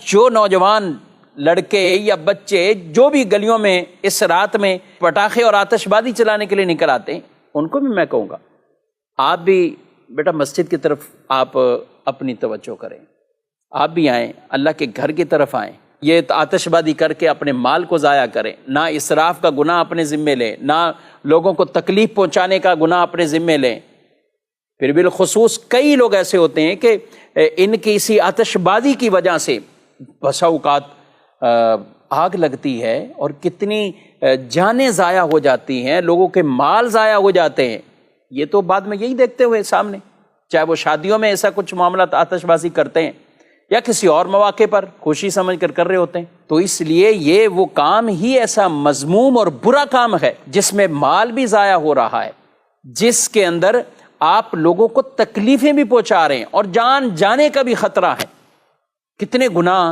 جو نوجوان لڑکے یا بچے جو بھی گلیوں میں اس رات میں پٹاخے اور آتش بازی چلانے کے لیے نکل آتے ہیں، ان کو بھی میں کہوں گا آپ بھی بیٹا مسجد کی طرف آپ اپنی توجہ کریں، آپ بھی آئیں، اللہ کے گھر کی طرف آئیں۔ یہ آتش بازی کر کے اپنے مال کو ضائع کریں، نہ اسراف کا گناہ اپنے ذمے لیں، نہ لوگوں کو تکلیف پہنچانے کا گناہ اپنے ذمے لیں۔ پھر بالخصوص کئی لوگ ایسے ہوتے ہیں کہ ان کی اسی آتش بازی کی وجہ سے بسا اوقات آگ لگتی ہے اور کتنی جانیں ضائع ہو جاتی ہیں، لوگوں کے مال ضائع ہو جاتے ہیں۔ یہ تو بعد میں یہی دیکھتے ہوئے سامنے، چاہے وہ شادیوں میں ایسا کچھ معاملات آتش بازی کرتے ہیں یا کسی اور مواقع پر خوشی سمجھ کر رہے ہوتے ہیں۔ تو اس لیے یہ وہ کام ہی ایسا مذموم اور برا کام ہے جس میں مال بھی ضائع ہو رہا ہے، جس کے اندر آپ لوگوں کو تکلیفیں بھی پہنچا رہے ہیں اور جان جانے کا بھی خطرہ ہے۔ کتنے گناہ